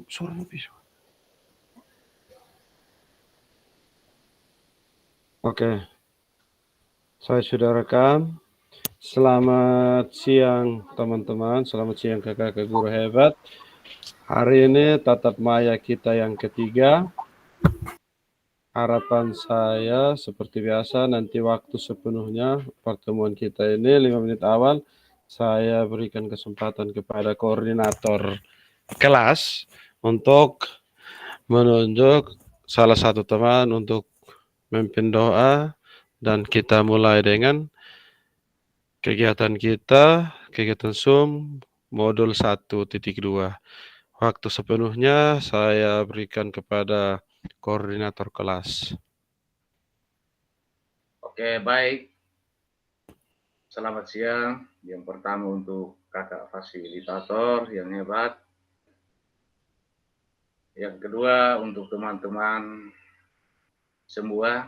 Suaranya bisa. Oke, saya sudah rekam. Selamat siang teman-teman, selamat siang kakak guru hebat. Hari ini tatap maya kita yang ketiga. Harapan saya seperti biasa nanti waktu sepenuhnya pertemuan kita ini 5 menit awal saya berikan kesempatan kepada koordinator kelas untuk menunjuk salah satu teman untuk memimpin doa dan kita mulai dengan kegiatan kita, kegiatan Zoom modul 1.2. Waktu sepenuhnya saya berikan kepada koordinator kelas. Oke, baik. Selamat siang. Yang pertama untuk kakak fasilitator yang hebat. Yang kedua untuk teman-teman semua.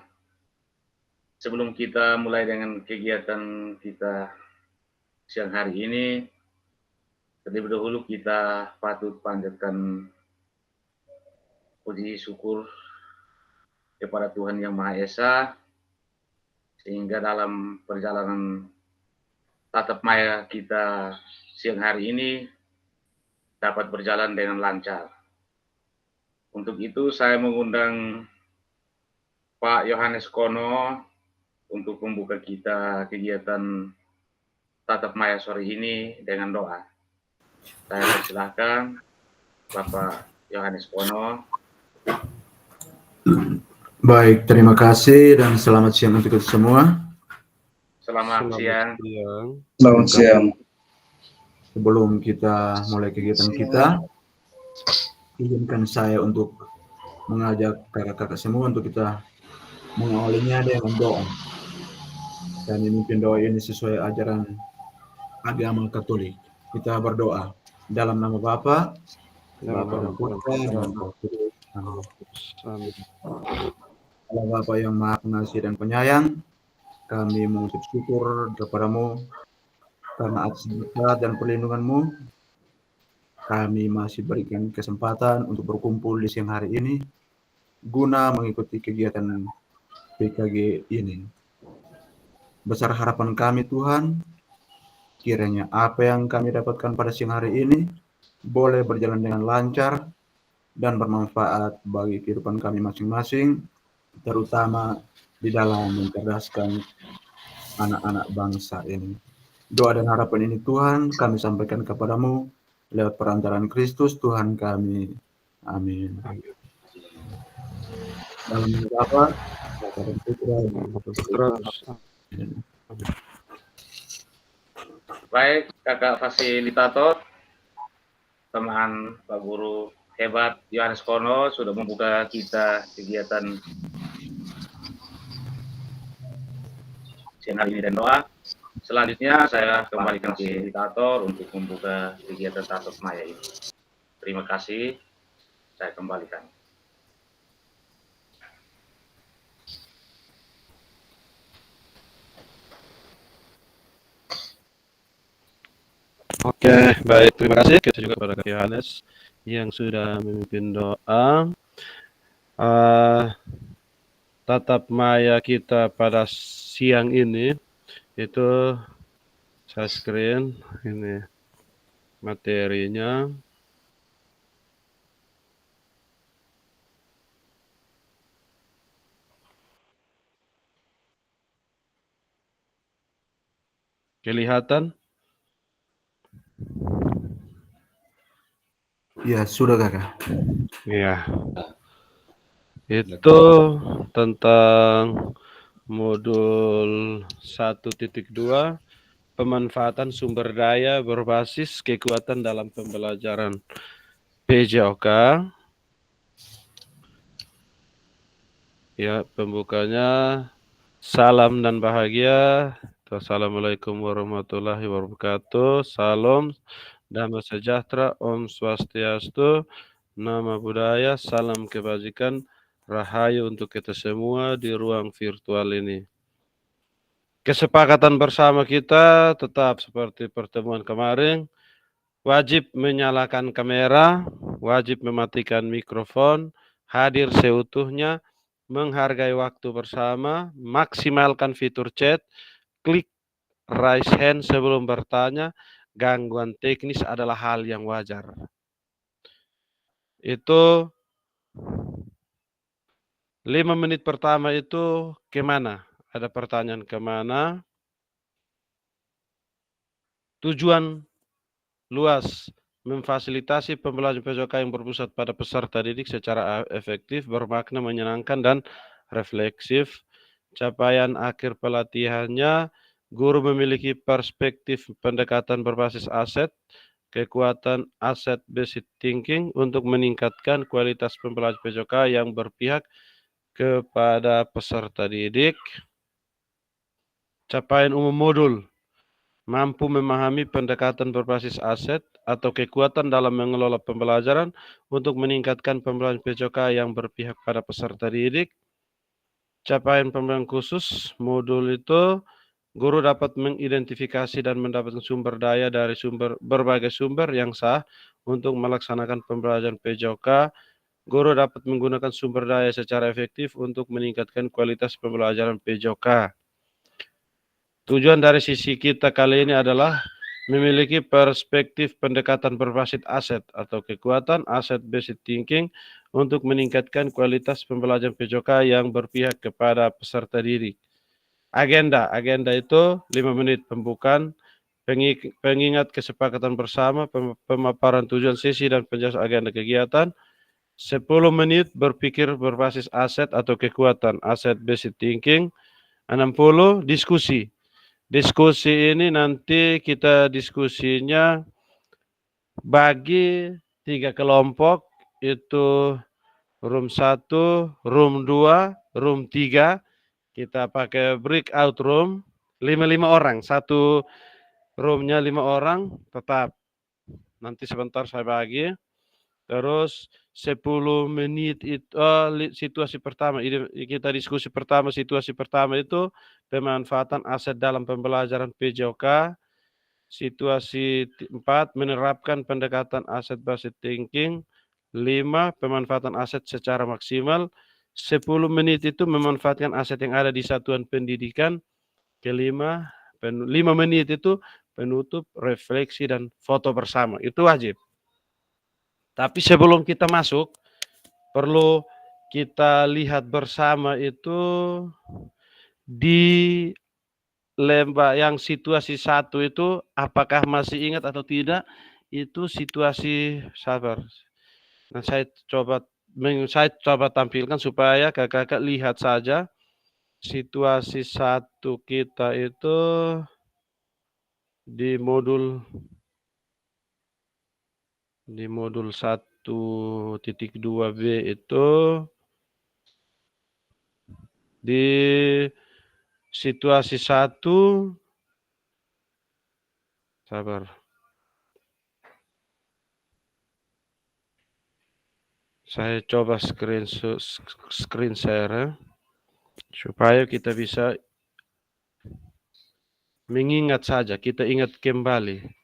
Sebelum kita mulai dengan kegiatan kita siang hari ini, terlebih dahulu kita patut panjatkan puji syukur kepada Tuhan Yang Maha Esa, sehingga dalam perjalanan tatap maya kita siang hari ini dapat berjalan dengan lancar. Untuk itu saya mengundang Pak Yohanes Kono untuk membuka kita kegiatan tatap maya sore ini dengan doa. Saya persilahkan Bapak Yohanes Kono. Baik, terima kasih dan selamat siang untuk kita semua. Selamat siang. Selamat siang. Sebelum kita mulai kegiatan kita, izinkan saya untuk mengajak kakak-kakak semua untuk kita mengawalinya dengan doa. Dan memimpin doa ini sesuai ajaran agama Katolik. Kita berdoa dalam nama Bapa, Bapa dan Putra dan Roh Kudus. Amin. Allah Bapa yang Maha Pengasih dan Penyayang, kami mengucap syukur kepadamu karena atas berkat dan perlindungan-Mu, kami masih berikan kesempatan untuk berkumpul di siang hari ini guna mengikuti kegiatan PKG ini. Besar harapan kami Tuhan, kiranya apa yang kami dapatkan pada siang hari ini boleh berjalan dengan lancar dan bermanfaat bagi kehidupan kami masing-masing, terutama di dalam mencerdaskan anak-anak bangsa ini. Doa dan harapan ini Tuhan kami sampaikan kepadamu lewat perantaraan Kristus Tuhan kami. Amin. Dalam nama Bapa, Bapa dan Putra dan Roh Kudus. Baik, kakak fasilitator, teman Pak Guru hebat Yohanes Kono sudah membuka kita kegiatan siang hari ini dan doa. Selanjutnya saya kembalikan ke fasilitator untuk membuka kegiatan tatap maya ini. Terima kasih. Saya kembalikan. Oke, baik. Terima kasih. Kita juga kepada Kak Yohanes yang sudah memimpin doa. Tatap maya kita pada siang ini itu saya screen ini materinya. Kelihatan? Ya, sudah kakak. Iya. Itu tentang modul 1.2 pemanfaatan sumber daya berbasis kekuatan dalam pembelajaran PJOK. Ya, pembukanya salam dan bahagia. Assalamualaikum warahmatullahi wabarakatuh. Salam, damai sejahtera, Om Swastiastu, nama budaya, salam kebajikan, rahayu untuk kita semua di ruang virtual ini. Kesepakatan bersama kita tetap seperti pertemuan kemarin, wajib menyalakan kamera, wajib mematikan mikrofon, hadir seutuhnya, menghargai waktu bersama, maksimalkan fitur chat, klik raise hand sebelum bertanya. Gangguan teknis adalah hal yang wajar. Itu 5 menit pertama itu kemana? Ada pertanyaan kemana? Tujuan luas memfasilitasi pembelajaran PJK yang berpusat pada peserta didik secara efektif, bermakna, menyenangkan, dan refleksif. Capaian akhir pelatihannya, guru memiliki perspektif pendekatan berbasis aset, kekuatan asset-based thinking untuk meningkatkan kualitas pembelajaran PJK yang berpihak kepada peserta didik. Capaian umum modul, mampu memahami pendekatan berbasis aset atau kekuatan dalam mengelola pembelajaran untuk meningkatkan pembelajaran PJK yang berpihak pada peserta didik. Capaian pembelajaran khusus, modul itu guru dapat mengidentifikasi dan mendapatkan sumber daya dari berbagai sumber yang sah untuk melaksanakan pembelajaran PJK. Guru dapat menggunakan sumber daya secara efektif untuk meningkatkan kualitas pembelajaran PJK. Tujuan dari sisi kita kali ini adalah memiliki perspektif pendekatan berbasis aset atau kekuatan asset-based thinking untuk meningkatkan kualitas pembelajaran PJK yang berpihak kepada peserta didik. Agenda itu 5 menit pembukaan, pengingat kesepakatan bersama, pemaparan tujuan sesi dan penjelasan agenda kegiatan. 10 menit berpikir berbasis aset atau kekuatan asset-based thinking. 60 diskusi. Diskusi ini nanti kita diskusinya bagi 3 kelompok, itu room 1, room 2, room 3. Kita pakai breakout room, 5 orang, satu roomnya 5 orang, tetap. Nanti sebentar saya bagi. Terus 10 menit itu situasi pertama, kita diskusi pertama, situasi pertama itu pemanfaatan aset dalam pembelajaran PJK. Situasi 4, menerapkan pendekatan asset-based thinking. 5, pemanfaatan aset secara maksimal. 10 menit itu memanfaatkan aset yang ada di satuan pendidikan. Kelima, 5 menit itu penutup, refleksi, dan foto bersama. Itu wajib. Tapi sebelum kita masuk, perlu kita lihat bersama itu di lembah yang situasi 1 itu apakah masih ingat atau tidak, itu situasi sabar. Nah, saya coba tampilkan supaya kakak-kakak lihat saja situasi 1 kita itu di modul 1.2b itu di situasi 1, sabar. Saya coba screen share supaya kita bisa mengingat saja, kita ingat kembali.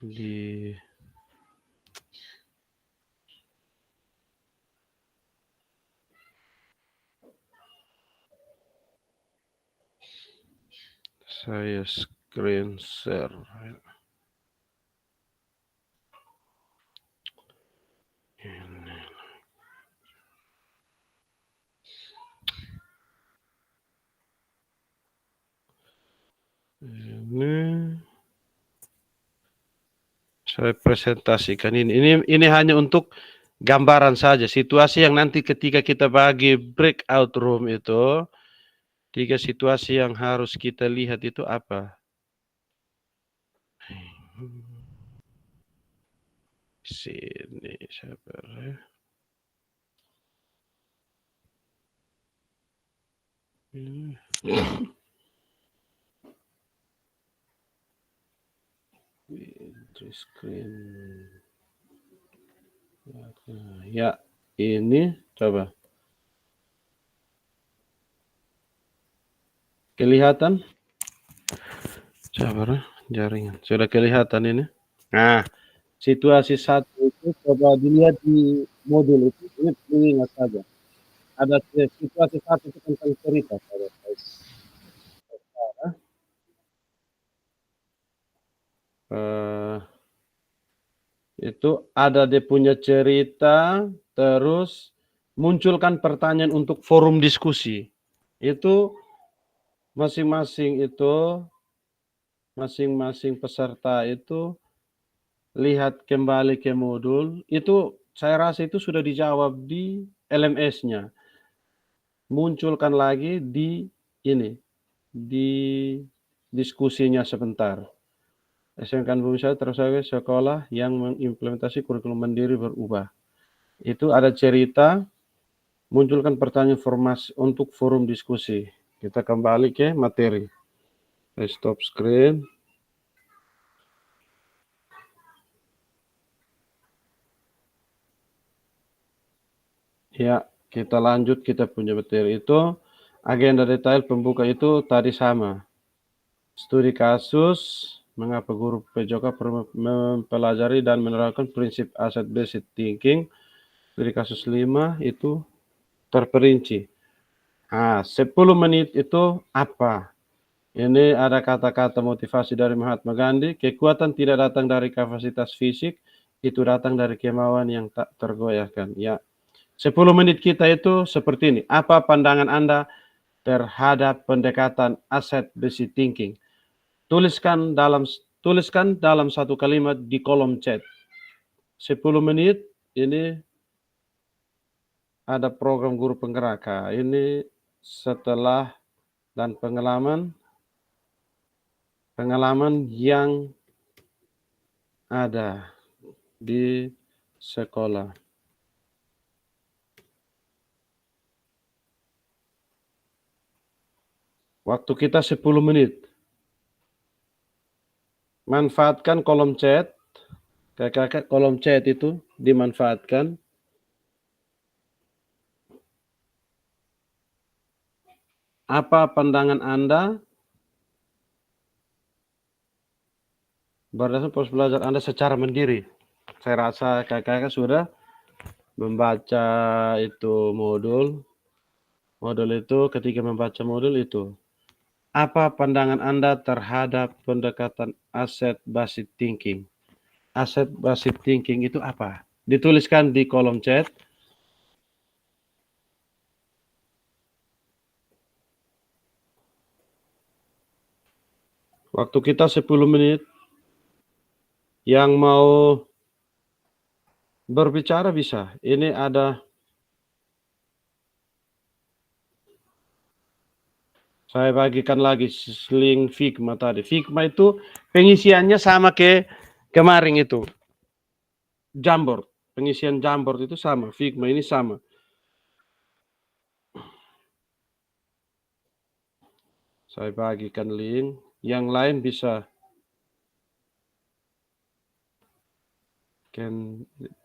Di saya screen share. Ini saya presentasikan ini hanya untuk gambaran saja situasi yang nanti ketika kita bagi breakout room itu 3 situasi yang harus kita lihat itu apa. Sini sabar ya. Screen. Ya, ini coba. Kelihatan? Coba jaringan. Sudah kelihatan ini? Nah, situasi satu itu coba dilihat di modul itu. Ini ingat saja. Ada situasi satu itu tentang cerita. Itu ada dia punya cerita, terus munculkan pertanyaan untuk forum diskusi. Itu masing-masing peserta itu lihat kembali ke modul, itu saya rasa itu sudah dijawab di LMS-nya. Munculkan lagi di ini, di diskusinya sebentar. SMK Bumi Satu terus sekolah yang mengimplementasi kurikulum mandiri berubah. Itu ada cerita, munculkan pertanyaan informasi untuk forum diskusi. Kita kembali ke materi. Stop screen. Ya, kita lanjut, kita punya materi itu. Agenda detail pembuka itu tadi sama. Studi kasus, mengapa guru PJOK perlu mempelajari dan menerapkan prinsip asset-based thinking. Studi kasus 5 itu terperinci. Nah, 10 menit itu apa? Ini ada kata-kata motivasi dari Mahatma Gandhi. Kekuatan tidak datang dari kapasitas fisik, itu datang dari kemauan yang tak tergoyahkan. Ya, 10 menit kita itu seperti ini. Apa pandangan Anda terhadap pendekatan asset-based thinking? Tuliskan dalam satu kalimat di kolom chat. 10 menit ini ada program guru penggerak. Ini setelah dan pengalaman yang ada di sekolah. Waktu kita 10 menit. Manfaatkan kolom chat. Kakak kolom chat itu dimanfaatkan. Apa pandangan Anda berdasarkan proses belajar Anda secara mandiri? Saya rasa kakak sudah membaca itu modul. Modul itu ketika membaca modul itu. Apa pandangan Anda terhadap pendekatan asset-based thinking? Asset-based thinking itu apa? Dituliskan di kolom chat. Waktu kita 10 menit. Yang mau berbicara bisa. Ini ada, saya bagikan lagi link Figma tadi. Figma itu pengisiannya sama ke kemarin itu. Jamboard. Pengisian Jamboard itu sama. Figma ini sama. Saya bagikan link. Yang lain bisa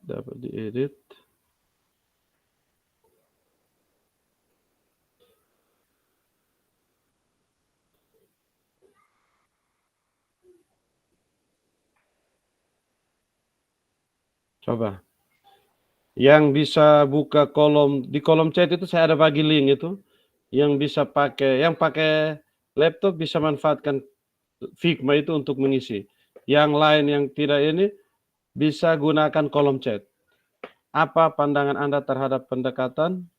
dapat diedit. Coba. Yang bisa buka di kolom chat itu saya ada bagi link itu. Yang bisa yang pakai laptop bisa manfaatkan Figma itu untuk mengisi. Yang lain yang tidak ini bisa gunakan kolom chat. Apa pandangan Anda terhadap pendekatan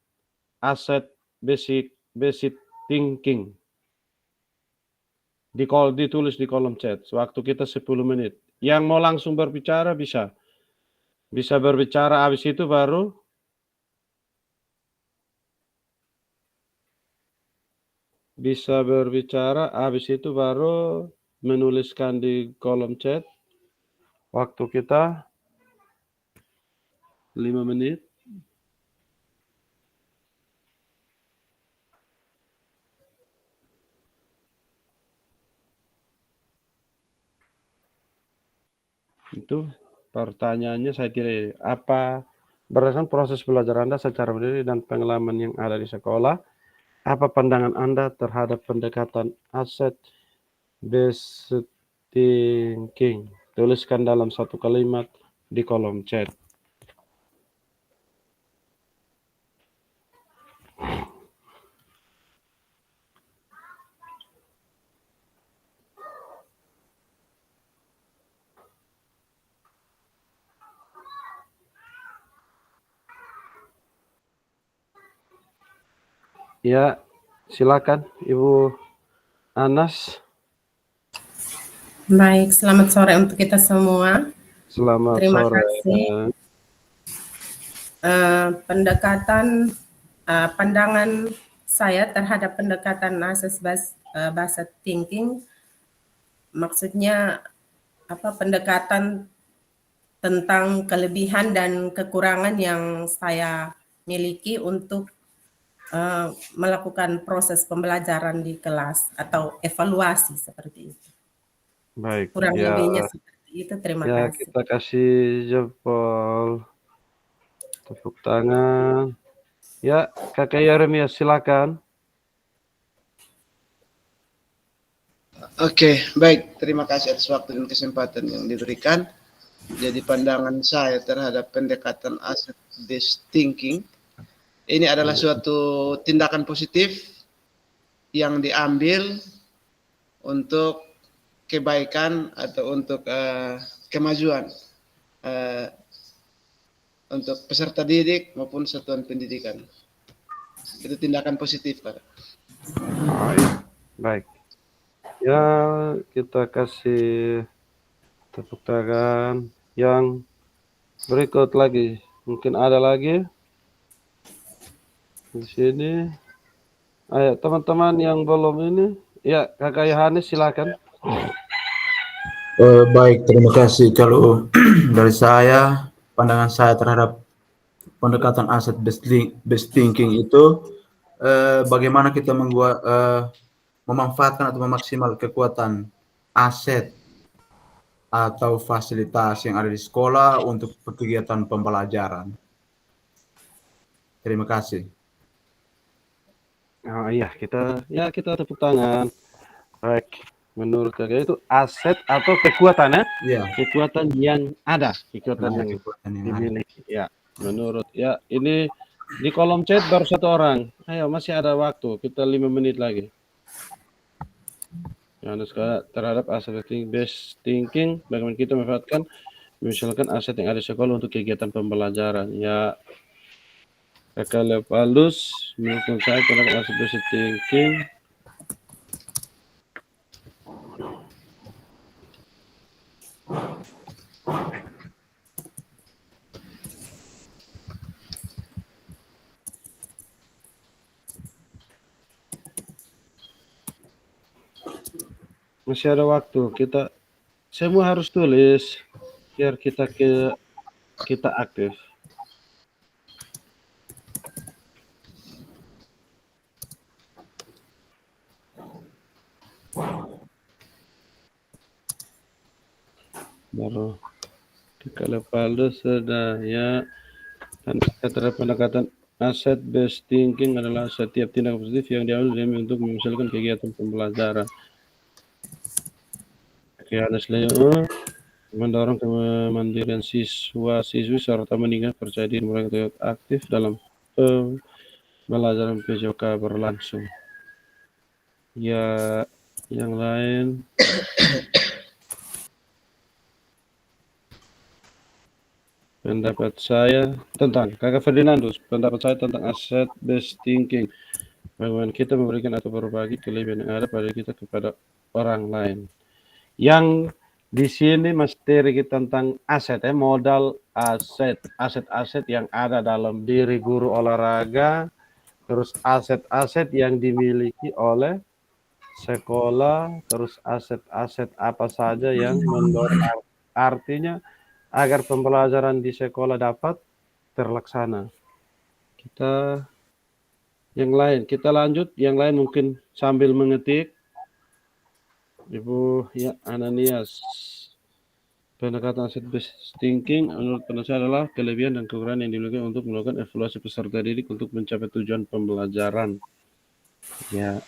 asset-based thinking? Ditulis di kolom chat. Waktu kita 10 menit. Yang mau langsung berbicara bisa. Bisa berbicara, habis itu baru menuliskan di kolom chat. Waktu kita 5 menit. Itu pertanyaannya saya tidak apa berdasarkan proses belajar Anda secara mandiri dan pengalaman yang ada di sekolah, apa pandangan Anda terhadap pendekatan asset-based thinking? Tuliskan dalam satu kalimat di kolom chat. Ya, silakan Ibu Anas. Baik, selamat sore untuk kita semua. Selamat Terima sore. kasih. Pandangan saya terhadap pendekatan asset-based thinking, maksudnya pendekatan tentang kelebihan dan kekurangan yang saya miliki untuk melakukan proses pembelajaran di kelas atau evaluasi seperti itu. Baik, Kurang ya, lebihnya seperti itu. Terima ya kasih. kita kasih jempol, tepuk tangan. Ya, Kakak Yeremia silakan. Oke, baik. Terima kasih atas waktu dan kesempatan yang diberikan. Jadi pandangan saya terhadap pendekatan asset-based thinking, ini adalah suatu tindakan positif yang diambil untuk kebaikan atau untuk kemajuan untuk peserta didik maupun satuan pendidikan. Itu tindakan positif, Pak. Baik. Ya, kita kasih tepuk tangan. Yang berikut lagi, mungkin ada lagi di sini. Ayo teman-teman yang belum ini, ya Kakak Yohanes silakan. Baik, terima kasih. Kalau dari saya, pandangan saya terhadap pendekatan asset-based thinking itu, bagaimana kita memanfaatkan atau memaksimal kekuatan aset atau fasilitas yang ada di sekolah untuk kegiatan pembelajaran. Terima kasih. Oh iya, kita tepuk tangan. Baik, menurut Kakak itu aset atau kekuatan ya? Iya. Kekuatan yang ada, kekuatan yang dimiliki. Ya, menurut ya ini di kolom chat baru 1 orang. Ayo masih ada waktu, kita 5 menit lagi. Yohanes terhadap asset-based thinking, bagaimana kita memanfaatkan misalkan aset yang ada di sekolah untuk kegiatan pembelajaran. Ya, Kakak Leopaldus, menurut saya terhadap asset-based thinking. Masih ada waktu, kita semua harus tulis biar kita aktif. Baru Kakak sudah ya. Terhadap pendekatan asset-based thinking adalah setiap tindakan positif yang diambil demi untuk menghasilkan kegiatan pembelajaran. Yohanes Leo mendorong kemandirian siswa-siswi serta meningkatkan percaya diri mereka aktif dalam pembelajaran PJOK berlangsung. Ya, yang lain. Pendapat saya tentang Kakak Ferdinandus, pendapat saya tentang asset-based thinking. Bagaimana kita memberikan atau berbagi kelebihan yang ada pada kita kepada orang lain. Yang di sini materi kita tentang aset modal aset yang ada dalam diri guru olahraga, terus aset-aset yang dimiliki oleh sekolah, terus aset-aset apa saja yang mendorong, artinya agar pembelajaran di sekolah dapat terlaksana. Kita lanjut, yang lain mungkin sambil mengetik. Ibu ya Ananias. Pendekatan asset based thinking menurut pendapat saya adalah kelebihan dan kekurangan yang dimiliki untuk melakukan evaluasi peserta didik untuk mencapai tujuan pembelajaran. Ya,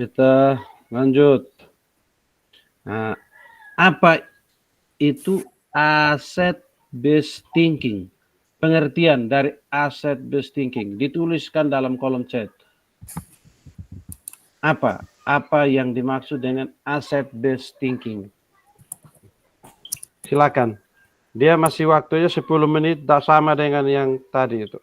kita lanjut. Nah, apa itu asset based thinking? Pengertian dari asset based thinking dituliskan dalam kolom chat. Apa yang dimaksud dengan asset based thinking? Silakan. Dia masih waktunya 10 menit, tak sama dengan yang tadi itu.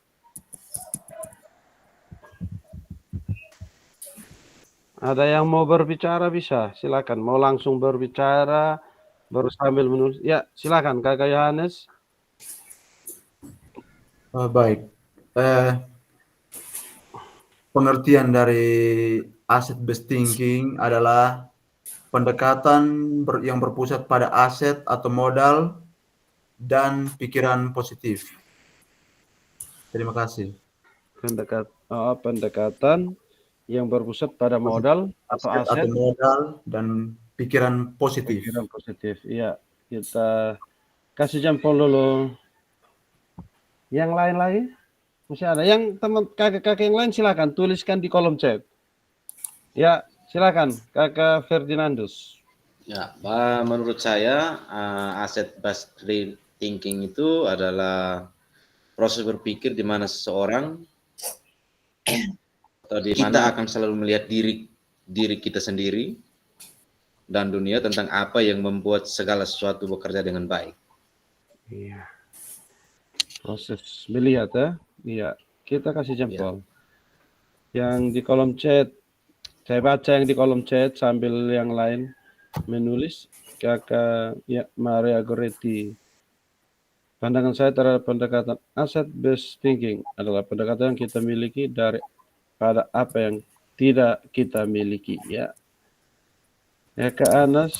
Ada yang mau berbicara bisa, silakan. Mau langsung berbicara, baru sambil menulis. Ya, silakan Kakak Yohanes. Baik. Pengertian dari asset based thinking adalah pendekatan yang berpusat pada aset atau modal dan pikiran positif. Terima kasih. Pendekatan yang berpusat pada modal atau aset atau modal dan pikiran positif. Pikiran positif. Iya, kita kasih jempol dulu. Yang lain lagi? Masih ada. Yang teman kakak-kakak yang lain silakan tuliskan di kolom chat. Ya, silakan Kakak Ferdinandus. Ya, menurut saya asset based thinking itu adalah proses berpikir di mana seseorang atau di mana akan selalu melihat diri kita sendiri dan dunia tentang apa yang membuat segala sesuatu bekerja dengan baik. Iya. Proses melihat ya. Iya, kita kasih jempol. Yang di kolom chat, saya baca yang di kolom chat sambil yang lain menulis. Kakak ya, Maria Goretti. Pandangan saya terhadap pendekatan asset based thinking adalah pendekatan yang kita miliki pada apa yang tidak kita miliki. Ya, Kak Anas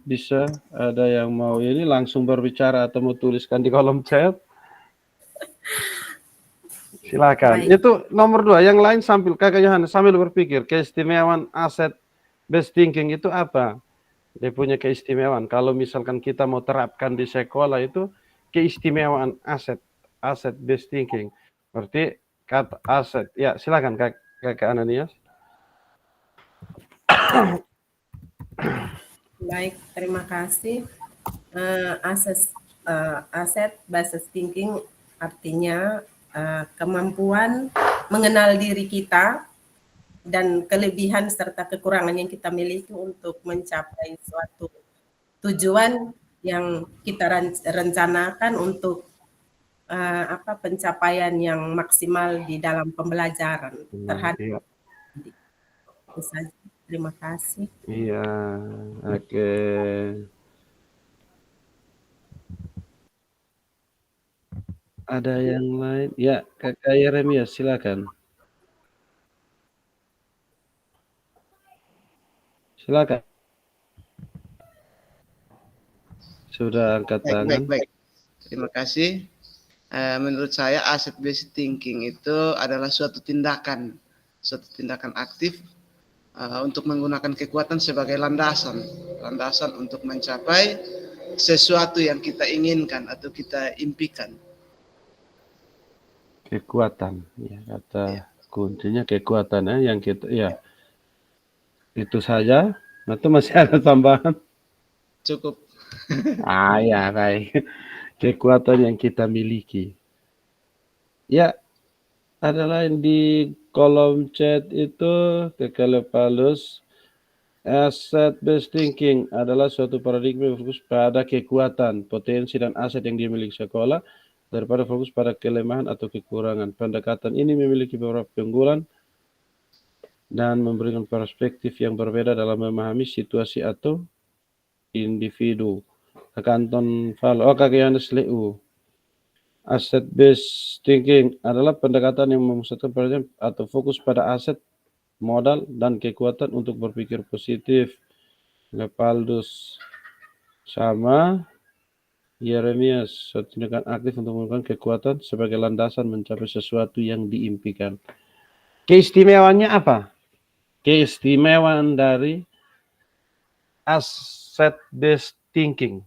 bisa ada yang mau ini langsung berbicara atau mau tuliskan di kolom chat? Silakan. Baik. Itu nomor 2. Yang lain Kakak Yohanes sambil berpikir keistimewaan asset based thinking itu apa? Dia punya keistimewaan. Kalau misalkan kita mau terapkan di sekolah itu keistimewaan asset based thinking. Berarti kata aset. Ya, silakan Kakak Ananias. Baik, terima kasih. Asset based thinking artinya kemampuan mengenal diri kita dan kelebihan serta kekurangan yang kita miliki untuk mencapai suatu tujuan yang kita rencanakan untuk pencapaian yang maksimal di dalam pembelajaran terhadap itu saja. Terima kasih. Iya, oke. Ada yang lain? Ya, Kakak Yeremia, silakan. Silakan. Sudah angkat tangan. Baik. Terima kasih. Menurut saya asset based thinking itu adalah suatu tindakan aktif untuk menggunakan kekuatan sebagai landasan untuk mencapai sesuatu yang kita inginkan atau kita impikan. Kekuatan, ya kata kuncinya kekuatan ya yang kita ya. Itu saja. Atau masih ada tambahan? Cukup. Ya baik. Kekuatan yang kita miliki. Ya, ada lain di kolom chat itu Kakak Lepalus. Asset based thinking adalah suatu paradigma yang fokus pada kekuatan, potensi dan aset yang dimiliki sekolah daripada fokus pada kelemahan atau kekurangan. Pendekatan ini memiliki beberapa keunggulan dan memberikan perspektif yang berbeda dalam memahami situasi atau individu. Kakak Anton Falo, Kakak Yohanes Leu. Asset based thinking adalah pendekatan yang memusatkan perhatian atau fokus pada aset, modal, dan kekuatan untuk berpikir positif. Lepaldus sama Yeremias, suatu tindakan aktif untuk menggunakan kekuatan sebagai landasan mencapai sesuatu yang diimpikan. Keistimewaannya apa? Keistimewaan dari asset-based thinking.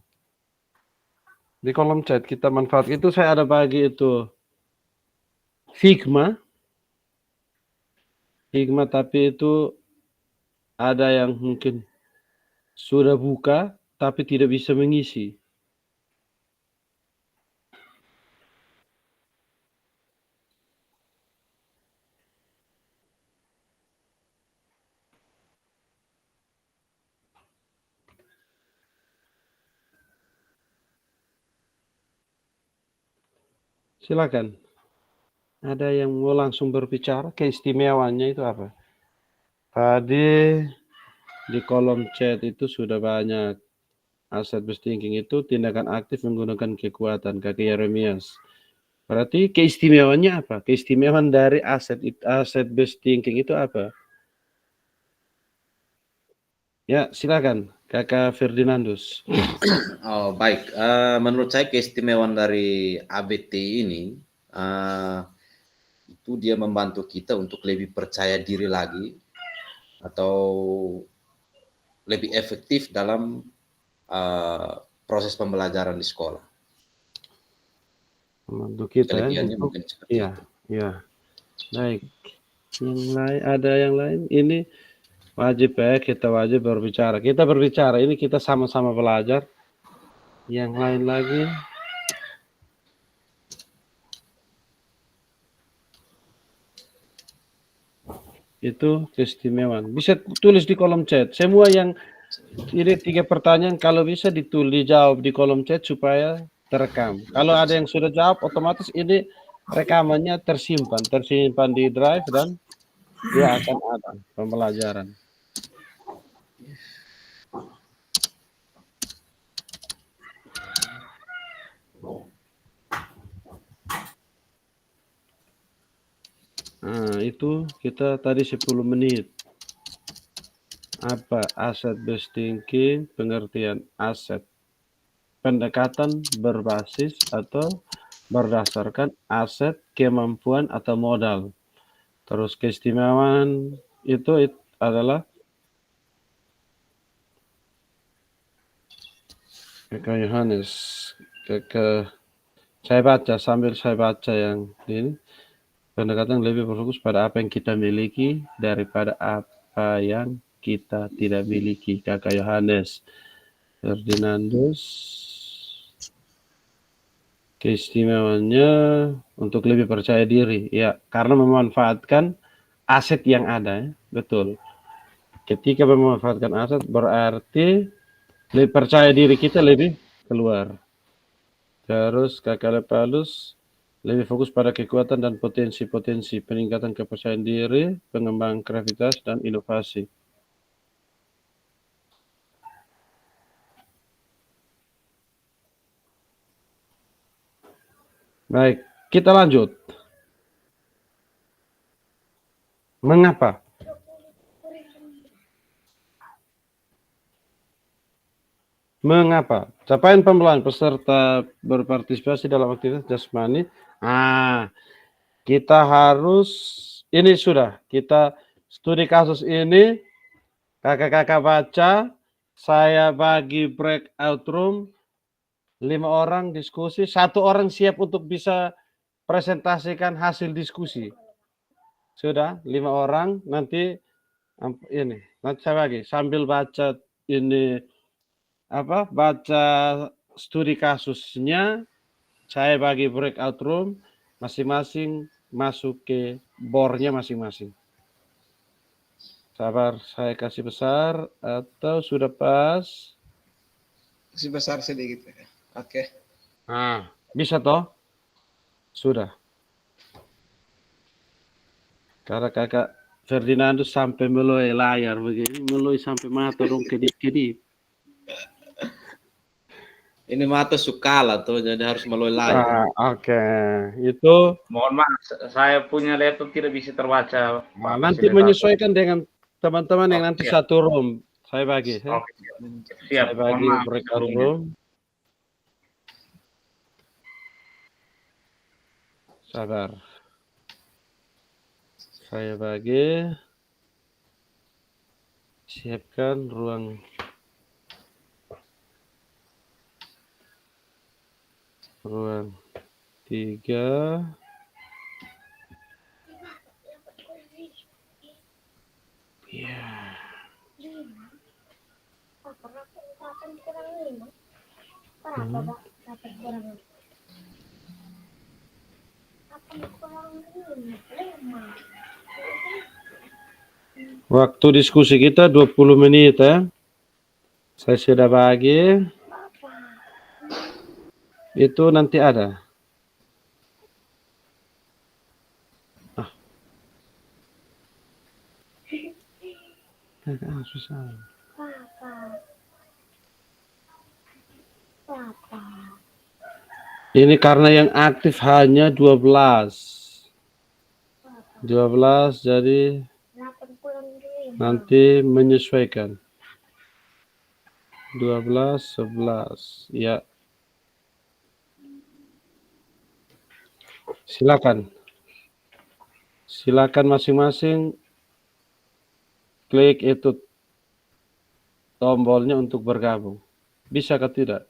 Di kolom chat kita manfaat itu saya ada bagi itu Figma tapi itu ada yang mungkin sudah buka tapi tidak bisa mengisi. Silakan. Ada yang mau langsung berbicara? Keistimewaannya itu apa? Tadi di kolom chat itu sudah banyak. Asset-based thinking itu tindakan aktif menggunakan kekuatan, kaki Yeremias. Berarti keistimewaannya apa? Keistimewaan dari asset-based thinking itu apa? Ya, silakan, Kakak Ferdinandus. Oh, baik. Menurut saya keistimewaan dari ABT ini itu dia membantu kita untuk lebih percaya diri lagi atau lebih efektif dalam proses pembelajaran di sekolah. Membantu kita Kelebihannya untuk mungkin seperti itu. Iya. Baik. Yang lain ada yang lain? Ini wajib kita wajib berbicara. Kita berbicara ini kita sama-sama belajar. Yang lain lagi? Itu keistimewaan. Bisa tulis di kolom chat. Semua yang ini 3 pertanyaan kalau bisa dijawab di kolom chat supaya terekam. Kalau ada yang sudah jawab, otomatis ini rekamannya tersimpan di drive dan dia akan ada pembelajaran. Nah, itu kita tadi 10 menit. Apa asset-based thinking, pengertian aset. Pendekatan berbasis atau berdasarkan aset, kemampuan atau modal. Terus keistimewaan itu adalah Kakak Yohanes. Saya baca sambil saya baca yang ini. Pendekatan lebih berfokus pada apa yang kita miliki daripada apa yang kita tidak miliki. Kakak Yohanes. Ferdinandus. Keistimewaannya untuk lebih percaya diri, ya, karena memanfaatkan aset yang ada, ya. Betul. Ketika memanfaatkan aset berarti lebih percaya diri kita lebih keluar. Terus Kakak Lepalus lebih fokus pada kekuatan dan potensi-potensi, peningkatan kepercayaan diri, pengembangan kreativitas dan inovasi. Baik, kita lanjut. Mengapa? Mengapa? Capaian pembelajaran peserta berpartisipasi dalam aktivitas jasmani. Kita harus, ini sudah, kita studi kasus ini, kakak-kakak baca, saya bagi breakout room, 5 orang diskusi, 1 orang siap untuk bisa presentasikan hasil diskusi. Sudah, 5 orang, nanti saya bagi, sambil baca ini, baca studi kasusnya, saya bagi breakout room, masing-masing masuk ke bornya masing-masing. Sabar, saya kasih besar atau sudah pas? Kasih besar sedikit. Oke. Bisa toh? Sudah. Karena kakak Ferdinandus sampai meloy layar begini, meloy sampai mata dong kedip-kedip. Ini mata sukala tuh, jadi harus melalui layar. Oke. Itu Mohon maaf, saya punya laptop tidak bisa terbaca. Pak nanti Fasilitator. menyesuaikan dengan teman-teman yang nanti siap. satu room. Saya bagi. Oke, Saya siap. bagi Mohon maaf breakout sebelumnya. room. Sabar. Saya bagi. Siapkan ruang ruang 3. Ya. Hmm. Waktu diskusi kita 20 menit ya. Saya sudah bagi. Itu nanti ada. Susah. Ini karena yang aktif hanya 12. 12 jadi nanti menyesuaikan. 12, 11. Ya. Silakan. Silakan masing-masing klik itu tombolnya untuk bergabung. Bisa atau tidak?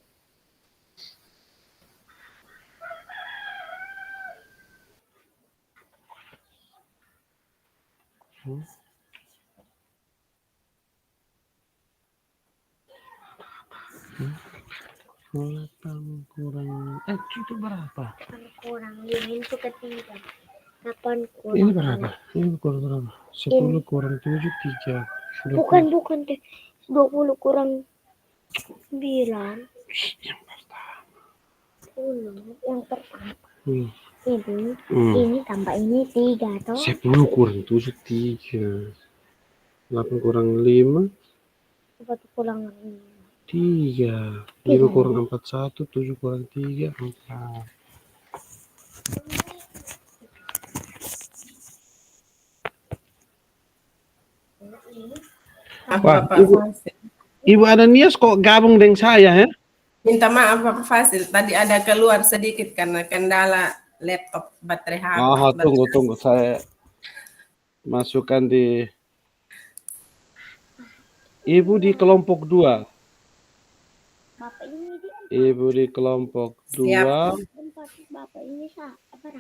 Kurang itu berapa? Kurang 5 itu ketiga. 8 kurang. Ini berapa? Ini kurang berapa? 10 kurang 7, 3. Bukan teh. 20 kurang 9. Yang pertama. 10 yang pertama. Hmm. Ini tambah ini 3 toh. 10 kurang 7, 3. 8 kurang 5. 4 kurang 3. 5 kurang 4, 1. 7 kurang 3, 4. Wah, Bapak Fasil. Ibu Ananias kok gabung dengan saya ya? Minta maaf Bapak Fasil, tadi ada keluar sedikit karena kendala laptop baterai HP. Oh, tunggu. Saya masukkan di Ibu di kelompok 2. Bapak ini Ibu di kelompok 2 Bapak ini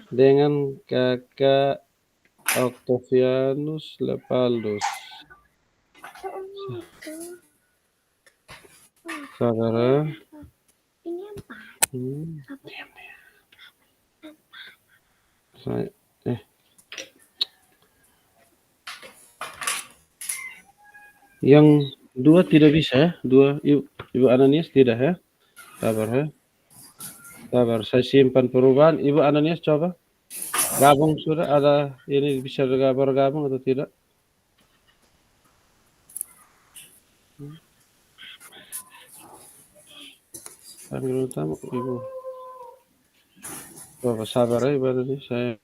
dengan Kakak Octavianus Lepaldus. Saudara. Ini apa? Saya yang 2 tidak bisa ya? 2 Ibu Ananias tidak ya? Sabar ya. Sabar, saya simpan perubahan. Ibu Ananias coba. Gabung sudah ada ini bisa bergabung atau tidak? Panggil utama Ibu. Bapak sabar ya Ibu Ananias, saya